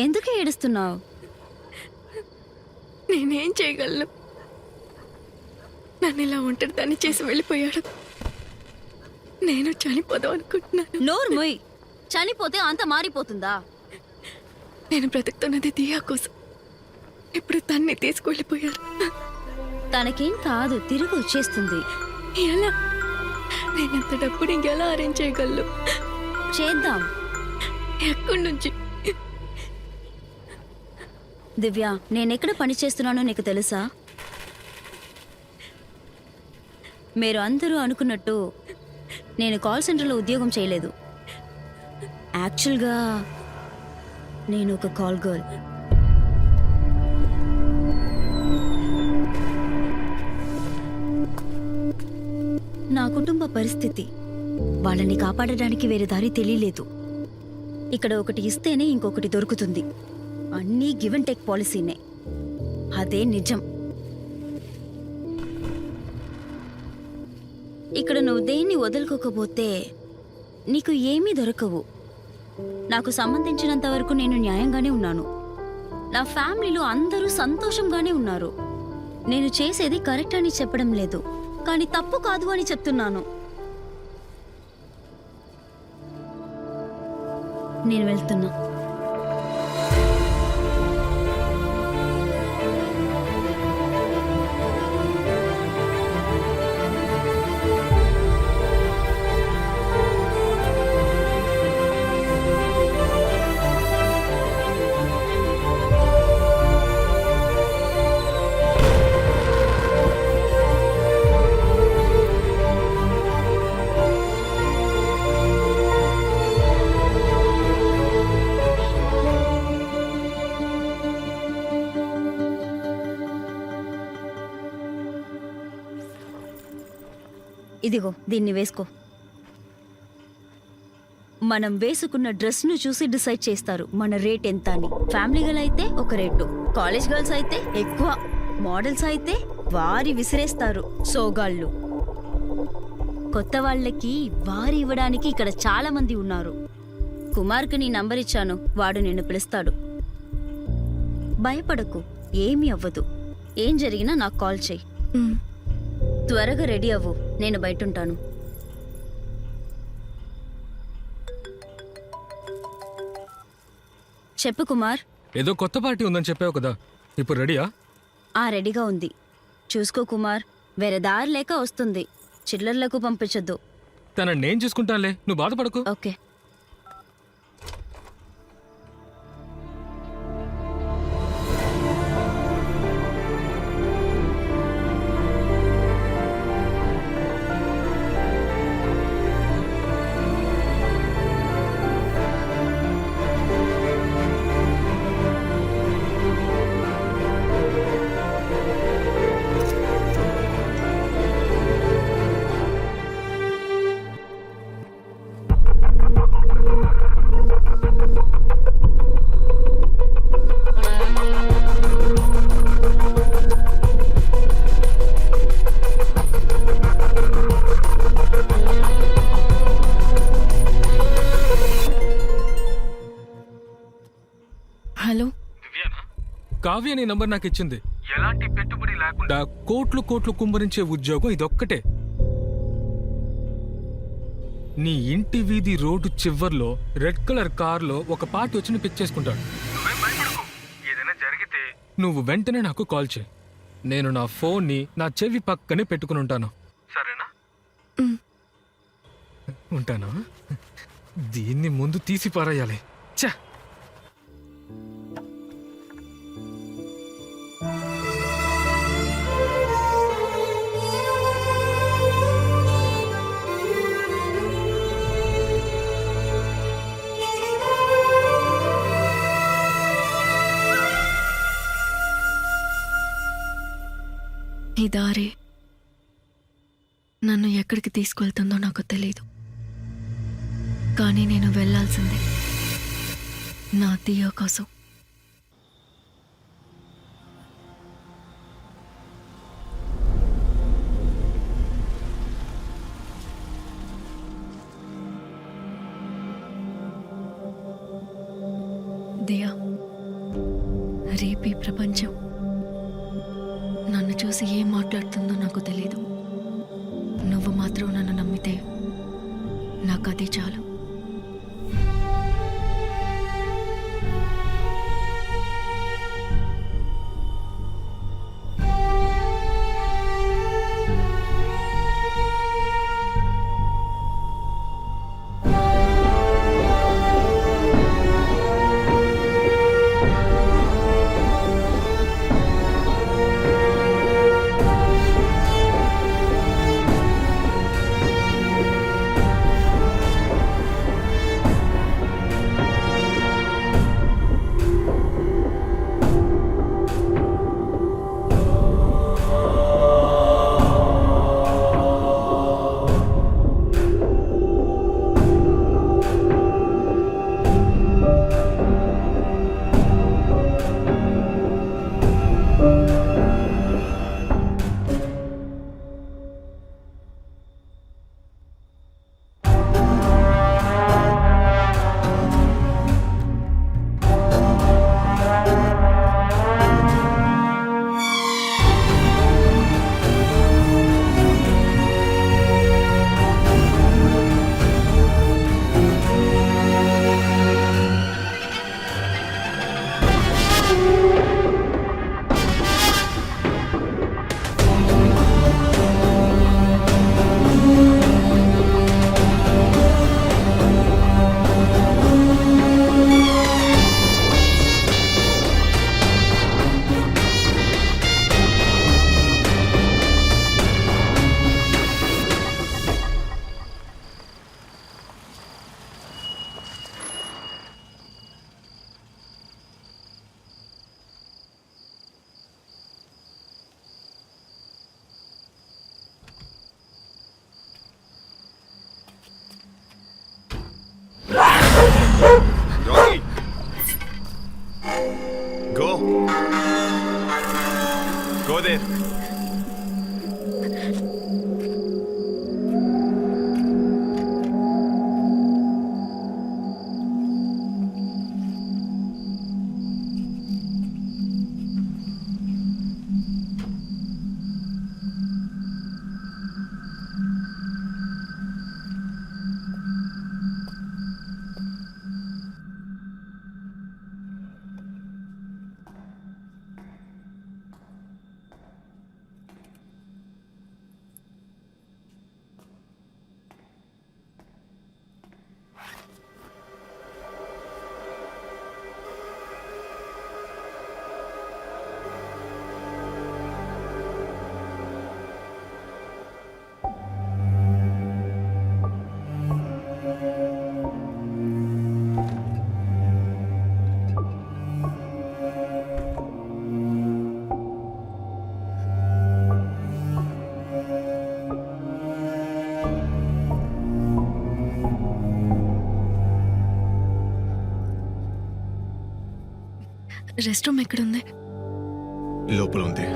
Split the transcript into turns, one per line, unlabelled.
ఎందుకు ఏడుస్తున్నావు?
నేనేం చేయగలను? నన్ను ఇలా ఒంటరిదాన్ని చేసి వెళ్ళిపోయాడు. నేను చనిపోదాం అనుకుంటున్నాను.
నోరు మొయ్. చనిపోతే అంత మారిపోతుందా?
నేను బ్రతుకుతున్నది దియా కోసం. ఇప్పుడు తన్ని తీసుకువెళ్ళిపోయారు.
తనకేం కాదు, తిరిగి వచ్చేస్తుంది.
ఎలా? నేనంత డబ్బుని ఇంకెలా అరేంజ్ చేయగలను?
చేద్దాం.
ఎక్కడి నుంచి?
దివ్య, నేనెక్కడ పని చేస్తున్నానో నీకు తెలుసా? మీరు అందరూ అనుకున్నట్టు నేను కాల్ సెంటర్లో ఉద్యోగం చేయలేదు. యాక్చువల్గా నేను ఒక కాల్ గర్ల్. నా కుటుంబ పరిస్థితి, వాళ్ళని కాపాడడానికి వేరే దారి తెలియలేదు. ఇక్కడ ఒకటి ఇస్తేనే ఇంకొకటి దొరుకుతుంది. అన్నీ గివ్ అండ్ టేక్ పాలసీనే. అదే నిజం. ఇక్కడ నువ్వు దేన్ని వదులుకోకపోతే నీకు ఏమీ దొరకవు. నాకు సంబంధించినంత వరకు నేను న్యాయంగానే ఉన్నాను. నా ఫ్యామిలీలో అందరూ సంతోషంగానే ఉన్నారు. నేను చేసేది కరెక్ట్ అని చెప్పడం లేదు, కానీ తప్పు కాదు అని చెప్తున్నాను. నేను వెళ్తున్నా. ఇదిగో, దీన్ని వేసుకో. మనం వేసుకున్న డ్రెస్ను చూసి డిసైడ్ చేస్తారు మన రేట్ ఎంత అని. ఫ్యామిలీ గర్ల్ అయితే ఒక రేటు, కాలేజ్ గర్ల్స్ అయితే ఎక్కువ, మోడల్స్ అయితే వారి విసిరేస్తారు సోగాళ్ళు. కొత్త వాళ్ళకి వారి ఇవ్వడానికి ఇక్కడ చాలా మంది ఉన్నారు. కుమార్కి నీ నంబర్ ఇచ్చాను, వాడు నిన్ను పిలుస్తాడు. భయపడకు, ఏమీ అవ్వదు. ఏం జరిగినా నాకు కాల్ చెయ్యి. త్వరగా రెడీ అవ్వు, నేను బయటుంటాను. చెప్పు కుమార్.
ఏదో కొత్త పార్టీ ఉందని చెప్పావు కదా, ఇప్పుడు రెడీయా?
రెడీగా ఉంది. చూసుకో కుమార్, వేరే దారి లేక వస్తుంది. చిల్లర్లకు పంపించొద్దు.
తనని నేను చూసుకుంటానులే, నువ్వు బాధపడకు.
ఓకే.
హలో,
కావ్య నీ నంబర్ నాకు ఇచ్చింది. ఎలాంటి పెట్టుబడి లేకుండా కోట్లు కోట్లు కుమ్మరించే ఉద్యోగం ఇదొక్కటే. నీ ఇంటి వీధి రోడ్డు చివర్లో రెడ్ కలర్ కార్లో ఒక పార్టీ వచ్చి పిక్ చేసుకుంటాడు. ఏదైనా జరిగితే నువ్వు వెంటనే నాకు కాల్ చేయి. నేను నా ఫోన్ని నా చెవి పక్కనే పెట్టుకుని ఉంటాను, సరేనా? ఉంటానా? దీన్ని ముందు తీసి పారేయాలి. ఛా!
ఈ దారి నన్ను ఎక్కడికి తీసుకువెళ్తుందో నాకు తెలియదు, కానీ నేను వెళ్ళాల్సిందే నా దియా కోసం. దియా, రేపు ఈ ప్రపంచం నన్ను చూసి ఏం మాట్లాడుతుందో నాకు తెలీదు. నువ్వు మాత్రం నన్ను నమ్మితే నాకు అది చాలు.
Rocky! Go! Go there!
Rest room ఎక్కడుంది?
లోపల ఉంది.